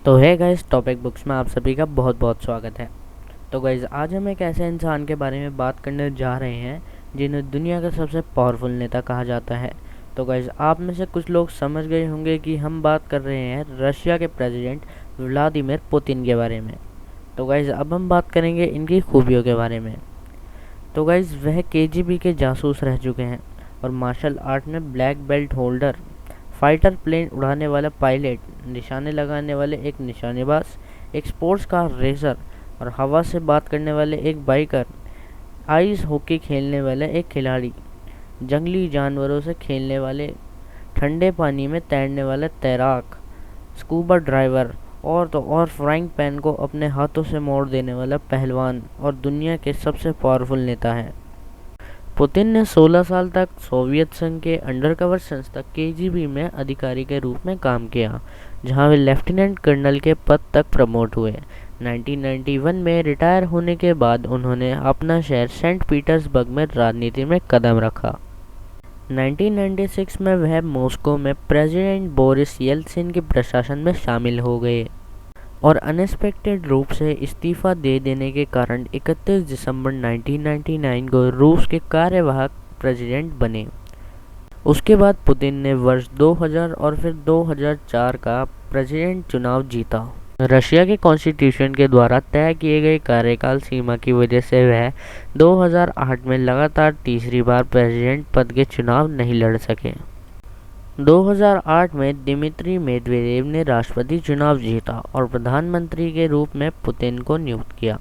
तो है guys, topic books में आप सभी का बहुत बहुत स्वागत है। तो गाइस, आज हम एक ऐसे इंसान के बारे में बात करने जा रहे हैं जिन्हें दुनिया का सबसे पावरफुल नेता कहा जाता है। तो गाइस, आप में से कुछ लोग समझ गए होंगे कि हम बात कर रहे हैं रशिया के प्रेसिडेंट व्लादिमीर पुतिन के बारे में। तो गाइस, अब हम बात करेंगे इनकी खूबियों के बारे में। तो गाइस, वह केजीबी के जासूस रह चुके हैं और मार्शल आर्ट में black belt holder, fighter plane उड़ाने वाला पायलट, निशाने लगाने वाले एक निशानेबाज, एक स्पोर्ट्स कार रेसर और हवा से बात करने वाले एक बाइकर, आइस हॉकी खेलने वाले एक खिलाड़ी, जंगली जानवरों से खेलने वाले, ठंडे पानी में तैरने वाला तैराक, स्कूबा ड्राइवर और तो और फ्राइंग पैन को अपने हाथों से मोड़ देने वाला पहलवान और दुनिया के सबसे पावरफुल नेता हैं। पुतिन ने 16 साल तक सोवियत संघ के अंडरकवर संस्था केजीबी में अधिकारी के रूप में काम किया, जहां वे लेफ्टिनेंट कर्नल के पद तक प्रमोट हुए। 1991 में रिटायर होने के बाद उन्होंने अपना शहर सेंट पीटर्सबर्ग में राजनीति में कदम रखा। 1996 में वह मॉस्को में प्रेसिडेंट बोरिस येल्त्सिन के प्रशासन में शामिल हो गए और अनएक्सपेक्टेड रूप से इस्तीफा दे देने के कारण 31 दिसंबर 1999 को रूस के कार्यवाहक प्रेसिडेंट बने। उसके बाद पुतिन ने वर्ष 2000 और फिर 2004 का प्रेसिडेंट चुनाव जीता। रशिया के कॉन्स्टिट्यूशन के द्वारा तय किए गए कार्यकाल सीमा की वजह से वह 2008 में लगातार तीसरी बार प्रेसिडेंट पद के चुनाव नहीं लड़ सके। 2008 में दिमित्री मेदवेदेव ने राष्ट्रपति चुनाव जीता और प्रधानमंत्री के रूप में पुतिन को नियुक्त किया।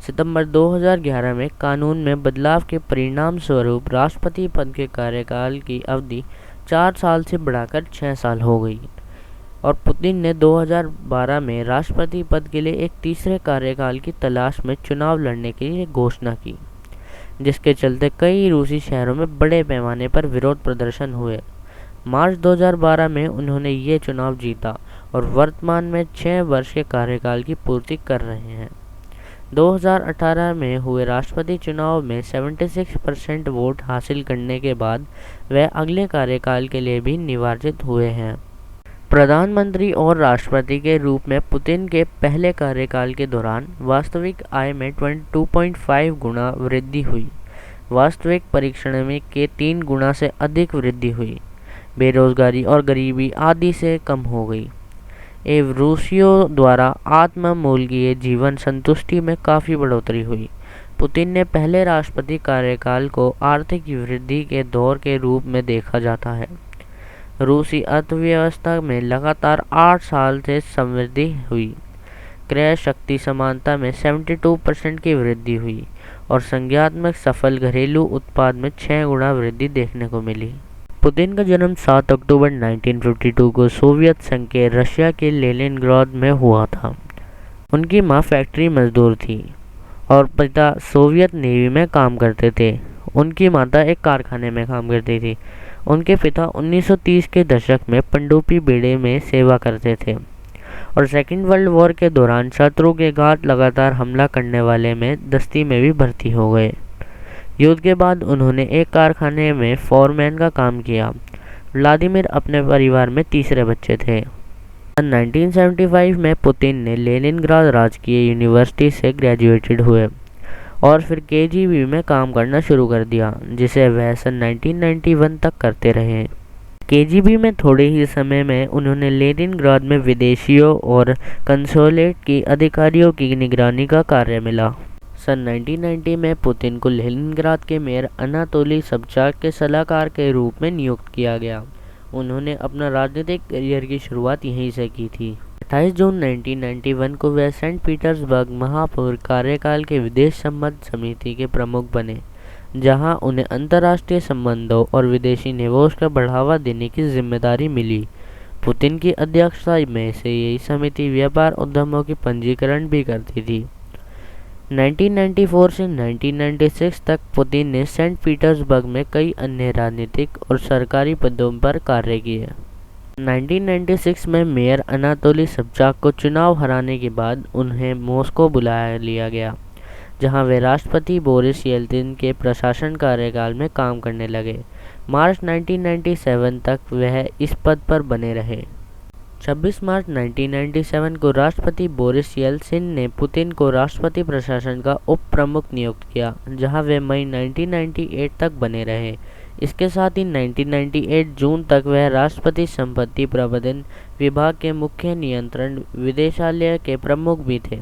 सितंबर 2011 में कानून में बदलाव के परिणाम स्वरूप राष्ट्रपति पद के कार्यकाल की अवधि 4 साल से बढ़ाकर 6 साल हो गई और पुतिन ने 2012 में राष्ट्रपति पद के लिए एक तीसरे कार्यकाल की तलाश में चुनाव लड़ने के लिए घोषणा की, जिसके चलते कई रूसी शहरों में बड़े पैमाने पर विरोध प्रदर्शन हुए। मार्च 2012 में उन्होंने ये चुनाव जीता और वर्तमान में 6 वर्ष के कार्यकाल की पूर्ति कर रहे हैं। 2018 में हुए राष्ट्रपति चुनाव में 76% वोट हासिल करने के बाद वह अगले कार्यकाल के लिए भी निर्वाचित हुए हैं। प्रधानमंत्री और राष्ट्रपति के रूप में पुतिन के पहले कार्यकाल के दौरान वास्तविक आय में 22.5 गुना वृद्धि हुई, वास्तविक परीक्षण में के 3 गुना से अधिक वृद्धि हुई, बेरोजगारी और गरीबी आदि से कम हो गई एवं रूसियों द्वारा आत्ममूल्य जीवन संतुष्टि में काफ़ी बढ़ोतरी हुई। पुतिन ने पहले राष्ट्रपति कार्यकाल को आर्थिक वृद्धि के दौर के रूप में देखा जाता है। रूसी अर्थव्यवस्था में लगातार 8 साल से समृद्धि हुई, क्रय शक्ति समानता में 72% की वृद्धि हुई और संज्ञात्मक सफल घरेलू उत्पाद में 6 गुना वृद्धि देखने को मिली। पुतिन का जन्म 7 अक्टूबर 1952 को सोवियत संघ के रशिया के लेनिनग्राद में हुआ था। उनकी मां फैक्ट्री मजदूर थी और पिता सोवियत नेवी में काम करते थे। उनकी माता एक कारखाने में काम करती थी। उनके पिता 1930 के दशक में पनडुब्बी बेड़े में सेवा करते थे और सेकेंड वर्ल्ड वॉर के दौरान शत्रु के घाट लगातार हमला करने वाले में दस्ती में भी भर्ती हो गए। युद्ध के बाद उन्होंने एक कारखाने में फोरमैन का काम किया। व्लादिमीर अपने परिवार में तीसरे बच्चे थे। 1975 में पुतिन ने लेनिनग्राद राजकीय यूनिवर्सिटी से ग्रेजुएटेड हुए और फिर केजीबी में काम करना शुरू कर दिया, जिसे वह सन 1991 तक करते रहे। केजीबी में थोड़े ही समय में उन्होंने लेनिनग्राद में विदेशियों और कंसुलेट की अधिकारियों की निगरानी का कार्य मिला। सन 1990 में पुतिन को लेनिनग्राद के मेयर अनातोली सबचाक के सलाहकार के रूप में नियुक्त किया गया। उन्होंने अपना राजनीतिक करियर की शुरुआत यहीं से की थी। 28 जून 1991 को वह सेंट पीटर्सबर्ग महापौर कार्यकाल के विदेश संबंध समिति के प्रमुख बने, जहां उन्हें अंतर्राष्ट्रीय संबंधों और विदेशी निवेश को बढ़ावा देने की जिम्मेदारी मिली। पुतिन की अध्यक्षता में से यही समिति व्यापार उद्यमों की पंजीकरण भी करती थी। 1994 से 1996 तक पुतिन ने सेंट पीटर्सबर्ग में कई अन्य राजनीतिक और सरकारी पदों पर कार्य किए। 1996 में मेयर अनातोली सबचाक को चुनाव हराने के बाद उन्हें मॉस्को बुला लिया गया, जहां वे राष्ट्रपति बोरिस येल्त्सिन के प्रशासन कार्यकाल में काम करने लगे। मार्च 1997 तक वह इस पद पर बने रहे। 26 मार्च 1997 को राष्ट्रपति बोरिस येल्त्सिन ने पुतिन को राष्ट्रपति प्रशासन का उप प्रमुख नियुक्त किया, जहां वे मई 1998 तक बने रहे। इसके साथ ही 1998 जून तक वह राष्ट्रपति संपत्ति प्रबंधन विभाग के मुख्य नियंत्रण विदेशालय के प्रमुख भी थे।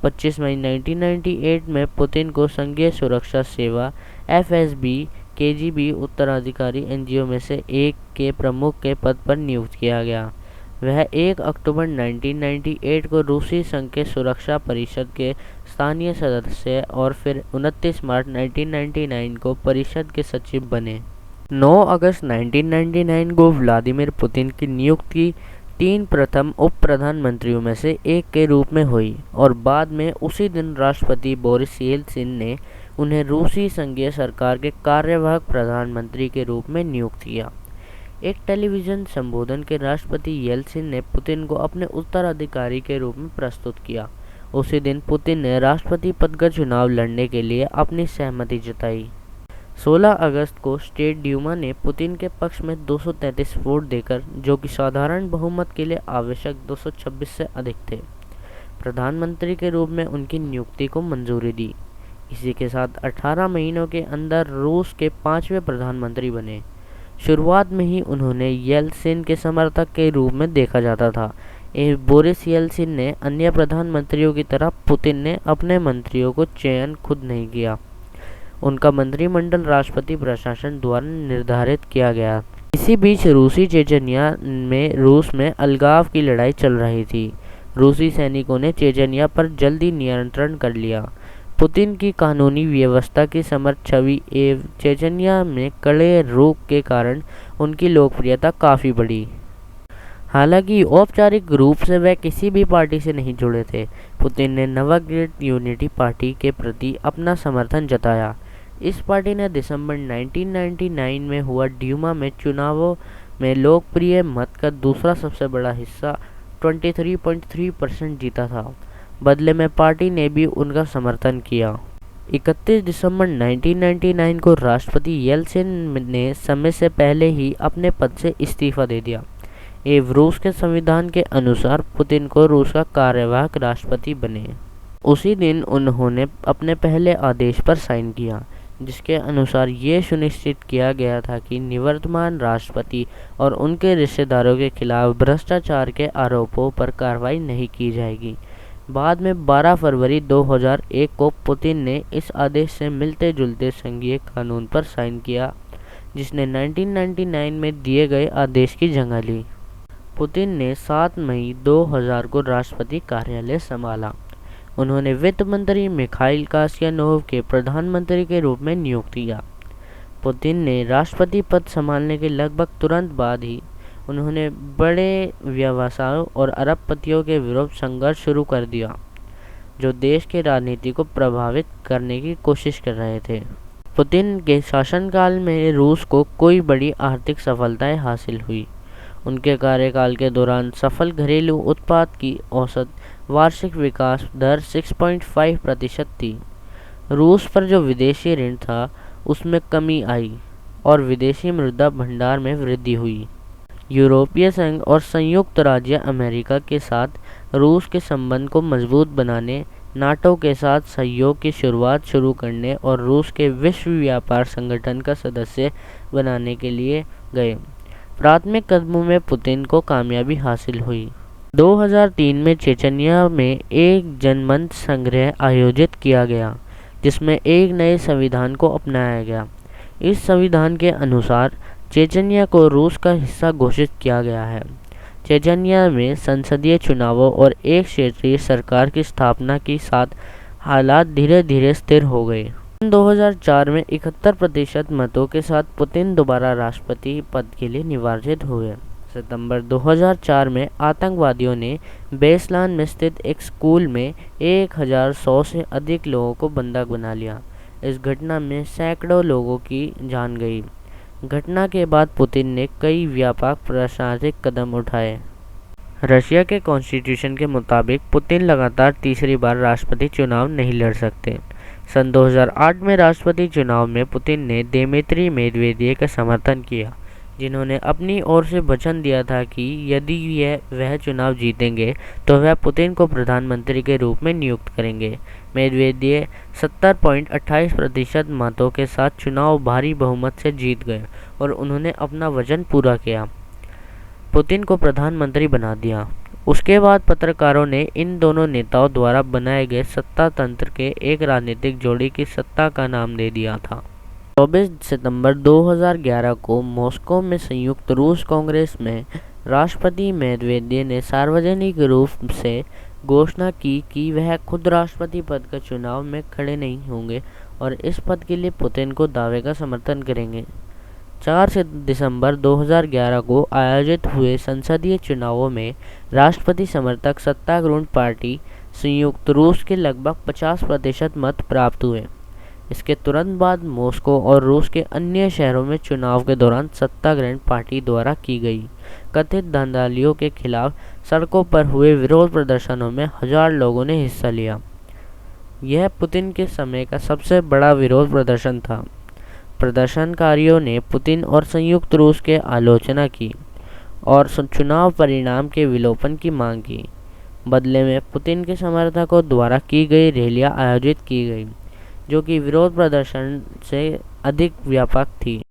25 मई 1998 में पुतिन को संघीय सुरक्षा सेवा (FSB) KGB उत्तराधिकारी एनजीओ में से एक के प्रमुख के पद पर नियुक्त किया गया। वह 1 अक्टूबर 1998 को रूसी संघ के सुरक्षा परिषद के स्थानीय सदस्य और फिर 29 मार्च 1999 को परिषद के सचिव बने। 9 अगस्त 1999 को व्लादिमीर पुतिन की नियुक्ति 3 प्रथम उप प्रधानमंत्रियों में से एक के रूप में हुई और बाद में उसी दिन राष्ट्रपति बोरिस येल्त्सिन ने उन्हें रूसी संघीय सरकार के कार्यवाहक प्रधानमंत्री के रूप में नियुक्त किया। एक टेलीविजन संबोधन के राष्ट्रपति येल्त्सिन ने पुतिन को अपने उत्तराधिकारी के रूप में प्रस्तुत किया। उसी दिन पुतिन ने राष्ट्रपति पद का चुनाव लड़ने के लिए अपनी सहमति जताई। 16 अगस्त को स्टेट ड्यूमा ने पुतिन के पक्ष में 233 वोट देकर, जो कि साधारण बहुमत के लिए आवश्यक 226 से अधिक थे, प्रधानमंत्री के रूप में उनकी नियुक्ति को मंजूरी दी। इसी के साथ 18 महीनों के अंदर रूस के 5वें प्रधानमंत्री बने। शुरुआत में ही उन्होंने येल्त्सिन के समर्थक के रूप में देखा जाता था। बोरिस येल्त्सिन ने अन्य प्रधानमंत्रियों की तरह पुतिन ने अपने मंत्रियों को चयन खुद नहीं किया। उनका मंत्रिमंडल राष्ट्रपति प्रशासन द्वारा निर्धारित किया गया। इसी बीच रूसी चेचनिया में रूस में अलगाव की लड़ाई चल रही थी। रूसी सैनिकों ने चेचनिया पर जल्दी नियंत्रण कर लिया। पुतिन की कानूनी व्यवस्था की समर्थ छवि एवं चेचनिया में कड़े रुख के कारण उनकी लोकप्रियता काफ़ी बढ़ी। हालांकि औपचारिक रूप से वे किसी भी पार्टी से नहीं जुड़े थे। पुतिन ने नवाग्रेड यूनिटी पार्टी के प्रति अपना समर्थन जताया। इस पार्टी ने दिसंबर 1999 में हुआ ड्यूमा में चुनावों में लोकप्रिय मत का दूसरा सबसे बड़ा हिस्सा 23.3% जीता था। बदले में पार्टी ने भी उनका समर्थन किया। 31 दिसंबर 1999 को राष्ट्रपति येल्त्सिन ने समय से पहले ही अपने पद से इस्तीफा दे दिया एवं रूस के संविधान के अनुसार पुतिन को रूस का कार्यवाहक राष्ट्रपति बने। उसी दिन उन्होंने अपने पहले आदेश पर साइन किया, जिसके अनुसार ये सुनिश्चित किया गया था कि निवर्तमान राष्ट्रपति और उनके रिश्तेदारों के खिलाफ भ्रष्टाचार के आरोपों पर कार्रवाई नहीं की जाएगी। बाद में 12 फरवरी 2001 को पुतिन ने इस आदेश से मिलते जुलते संघीय कानून पर साइन किया, जिसने 1999 में दिए गए आदेश की जगह ली। पुतिन ने 7 मई 2000 को राष्ट्रपति कार्यालय संभाला। उन्होंने वित्त मंत्री मिखाइल कासियानोव के प्रधानमंत्री के रूप में नियुक्त किया। पुतिन ने राष्ट्रपति पद संभालने के लगभग तुरंत बाद ही उन्होंने बड़े व्यवसायों और अरबपतियों के विरुद्ध संघर्ष शुरू कर दिया, जो देश की राजनीति को प्रभावित करने की कोशिश कर रहे थे। पुतिन के शासनकाल में रूस को कोई बड़ी आर्थिक सफलताएं हासिल हुई। उनके कार्यकाल के दौरान सफल घरेलू उत्पाद की औसत वार्षिक विकास दर 6.5% थी। रूस पर जो विदेशी ऋण था उसमें कमी आई और विदेशी मुद्रा भंडार में वृद्धि हुई। यूरोपीय संघ और संयुक्त राज्य अमेरिका के साथ रूस के संबंध को मजबूत बनाने, नाटो के साथ सहयोग की शुरुआत शुरू करने और रूस के विश्व व्यापार संगठन का सदस्य बनाने के लिए गए प्राथमिक कदमों में पुतिन को कामयाबी हासिल हुई। 2003 में चेचनिया में एक जनमत संग्रह आयोजित किया गया, जिसमें एक नए संविधान को अपनाया गया। इस संविधान के अनुसार चेचनिया को रूस का हिस्सा घोषित किया गया है। चेचनिया में संसदीय चुनावों और एक क्षेत्रीय सरकार की स्थापना के साथ हालात धीरे धीरे स्थिर हो गए। 2004 में 71% मतों के साथ पुतिन दोबारा राष्ट्रपति पद के लिए निर्वाचित हुए। सितंबर 2004 में आतंकवादियों ने बेसलान में स्थित एक स्कूल में 1100 से अधिक लोगों को बंधक बना लिया। इस घटना में सैकड़ों लोगों की जान गई। घटना के बाद पुतिन ने कई व्यापक प्रशासनिक कदम उठाए। रशिया के कॉन्स्टिट्यूशन के मुताबिक पुतिन लगातार तीसरी बार राष्ट्रपति चुनाव नहीं लड़ सकते। सन 2008 में राष्ट्रपति चुनाव में पुतिन ने दिमित्री मेदवेदेव का समर्थन किया, जिन्होंने अपनी ओर से वचन दिया था कि यदि वह चुनाव जीतेंगे तो वह पुतिन को प्रधानमंत्री के रूप में नियुक्त करेंगे। मेदवेदेव 70.28% मतों के साथ चुनाव भारी बहुमत से जीत गए और उन्होंने अपना वचन पूरा किया, पुतिन को प्रधानमंत्री बना दिया। उसके बाद पत्रकारों ने इन दोनों नेताओं द्वारा बनाए गए सत्ता तंत्र के एक राजनीतिक जोड़ी की सत्ता का नाम दे दिया था। 24 सितंबर 2011 को मॉस्को में संयुक्त रूस कांग्रेस में राष्ट्रपति मेदवेदेव ने सार्वजनिक रूप से घोषणा की कि वह खुद राष्ट्रपति पद का चुनाव में खड़े नहीं होंगे और इस पद के लिए पुतिन को दावे का समर्थन करेंगे। 4 दिसंबर 2011 को आयोजित हुए संसदीय चुनावों में राष्ट्रपति समर्थक सत्तारूढ़ पार्टी संयुक्त रूस के लगभग 50% मत प्राप्त हुए। इसके तुरंत बाद मॉस्को और रूस के अन्य शहरों में चुनाव के दौरान सत्ताग्रहण पार्टी द्वारा की गई कथित धांधलियों के खिलाफ सड़कों पर हुए विरोध प्रदर्शनों में 1000 लोगों ने हिस्सा लिया। यह पुतिन के समय का सबसे बड़ा विरोध प्रदर्शन था। प्रदर्शनकारियों ने पुतिन और संयुक्त रूस की आलोचना की और चुनाव परिणाम के विलोपन की मांग की। बदले में पुतिन के समर्थकों द्वारा की गई रैलियां आयोजित की गई, जो कि विरोध प्रदर्शन से अधिक व्यापक थी।